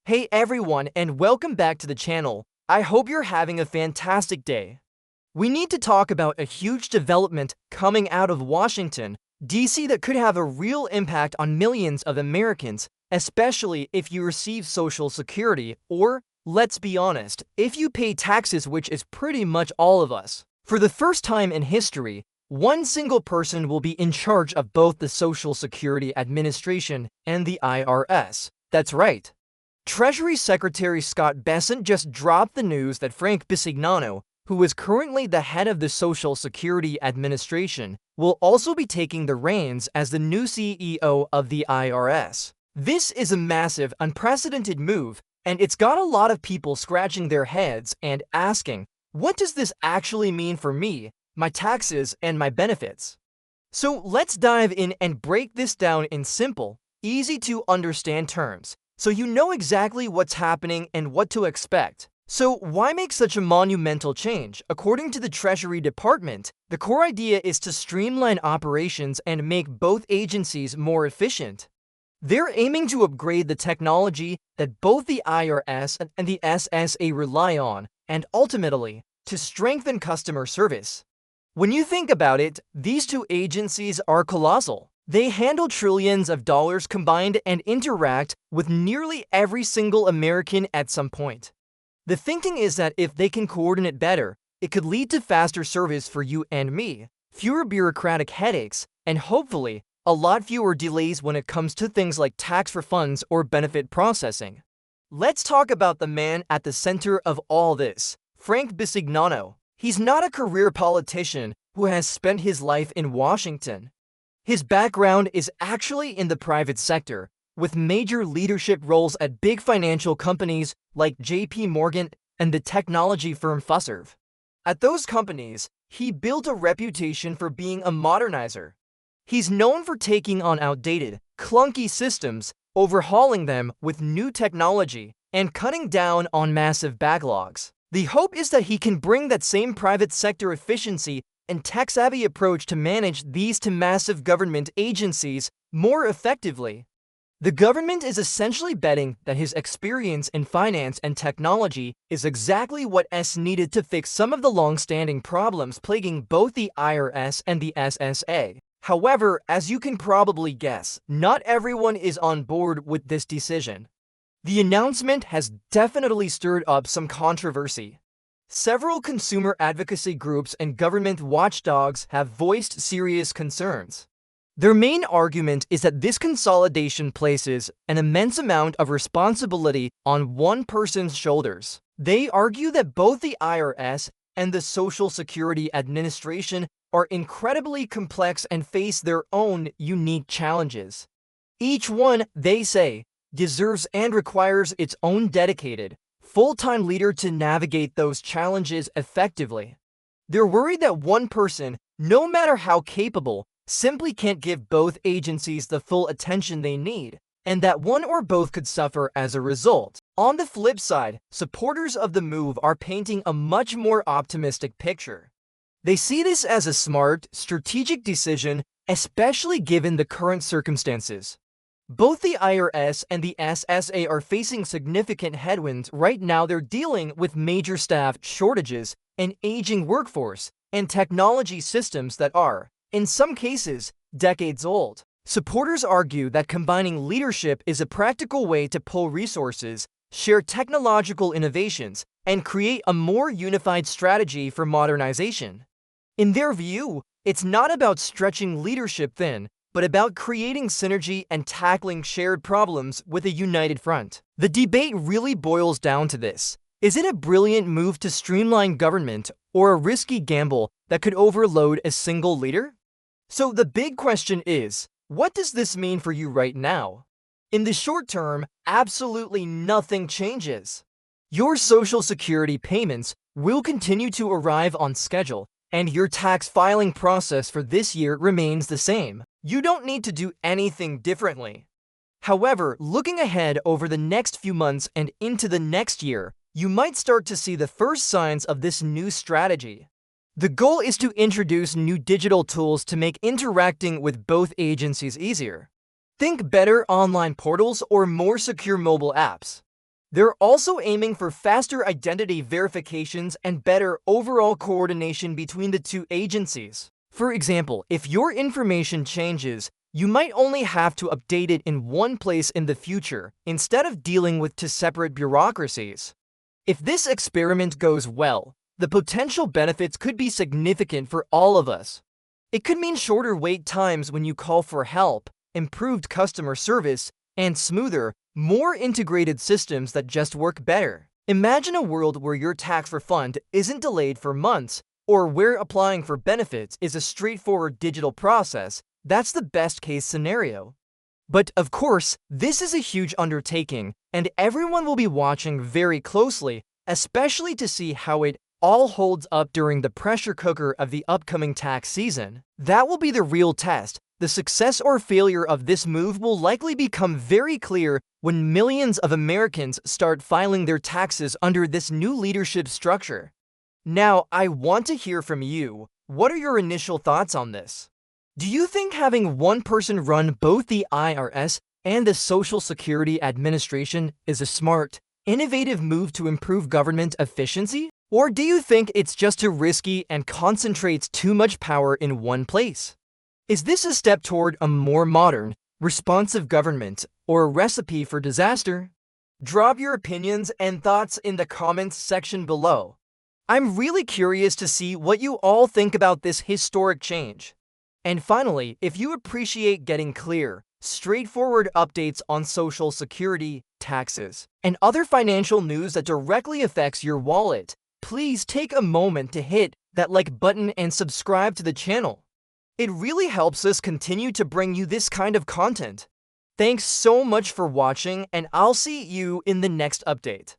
Hey everyone, and welcome back to the channel. I hope you're having a fantastic day. We need to talk about a huge development coming out of Washington, D.C. that could have a real impact on millions of Americans, especially if you receive Social Security or, let's be honest, if you pay taxes, which is pretty much all of us. For the first time in history, one single person will be in charge of both the Social Security Administration and the IRS. That's right. Treasury Secretary Scott Bessent just dropped the news that Frank Bisignano, who is currently the head of the Social Security Administration, will also be taking the reins as the new CEO of the IRS. This is a massive, unprecedented move, and it's got a lot of people scratching their heads and asking, what does this actually mean for me, my taxes, and my benefits? So let's dive in and break this down in simple, easy to understand terms, so you know exactly what's happening and what to expect. So why make such a monumental change? According to the Treasury Department, the core idea is to streamline operations and make both agencies more efficient. They're aiming to upgrade the technology that both the IRS and the SSA rely on, and ultimately, to strengthen customer service. When you think about it, these two agencies are colossal. They handle trillions of dollars combined and interact with nearly every single American at some point. The thinking is that if they can coordinate better, it could lead to faster service for you and me, fewer bureaucratic headaches, and hopefully, a lot fewer delays when it comes to things like tax refunds or benefit processing. Let's talk about the man at the center of all this, Frank Bisignano. He's not a career politician who has spent his life in Washington. His background is actually in the private sector, with major leadership roles at big financial companies like JP Morgan and the technology firm Fiserv. At those companies, he built a reputation for being a modernizer. He's known for taking on outdated, clunky systems, overhauling them with new technology, and cutting down on massive backlogs. The hope is that he can bring that same private sector efficiency and tech-savvy approach to manage these two massive government agencies more effectively. The government is essentially betting that his experience in finance and technology is exactly what's needed to fix some of the long-standing problems plaguing both the IRS and the SSA. However, as you can probably guess, not everyone is on board with this decision. The announcement has definitely stirred up some controversy. Several consumer advocacy groups and government watchdogs have voiced serious concerns. Their main argument is that this consolidation places an immense amount of responsibility on one person's shoulders. They argue that both the IRS and the Social Security Administration are incredibly complex and face their own unique challenges. Each one, they say, deserves and requires its own dedicated, full-time leader to navigate those challenges effectively. They're worried that one person, no matter how capable, simply can't give both agencies the full attention they need, and that one or both could suffer as a result. On the flip side, supporters of the move are painting a much more optimistic picture. They see this as a smart, strategic decision, especially given the current circumstances. Both the IRS and the SSA are facing significant headwinds right now. They're dealing with major staff shortages, an aging workforce, and technology systems that are, in some cases, decades old. Supporters argue that combining leadership is a practical way to pull resources, share technological innovations, and create a more unified strategy for modernization. In their view, it's not about stretching leadership thin, but about creating synergy and tackling shared problems with a united front. The debate really boils down to this. Is it a brilliant move to streamline government or a risky gamble that could overload a single leader? So the big question is, what does this mean for you right now? In the short term, absolutely nothing changes. Your Social Security payments will continue to arrive on schedule, and your tax filing process for this year remains the same. You don't need to do anything differently. However, looking ahead over the next few months and into the next year, you might start to see the first signs of this new strategy. The goal is to introduce new digital tools to make interacting with both agencies easier. Think better online portals or more secure mobile apps. They're also aiming for faster identity verifications and better overall coordination between the two agencies. For example, if your information changes, you might only have to update it in one place in the future, instead of dealing with two separate bureaucracies. If this experiment goes well, the potential benefits could be significant for all of us. It could mean shorter wait times when you call for help, improved customer service, and smoother, more integrated systems that just work better. Imagine a world where your tax refund isn't delayed for months, or where applying for benefits is a straightforward digital process. That's the best case scenario. But of course, this is a huge undertaking, and everyone will be watching very closely, especially to see how it all holds up during the pressure cooker of the upcoming tax season. That will be the real test. The success or failure of this move will likely become very clear when millions of Americans start filing their taxes under this new leadership structure. Now, I want to hear from you. What are your initial thoughts on this? Do you think having one person run both the IRS and the Social Security Administration is a smart, innovative move to improve government efficiency? Or do you think it's just too risky and concentrates too much power in one place? Is this a step toward a more modern, responsive government, or a recipe for disaster? Drop your opinions and thoughts in the comments section below. I'm really curious to see what you all think about this historic change. And finally, if you appreciate getting clear, straightforward updates on Social Security, taxes, and other financial news that directly affects your wallet, please take a moment to hit that like button and subscribe to the channel. It really helps us continue to bring you this kind of content. Thanks so much for watching, and I'll see you in the next update.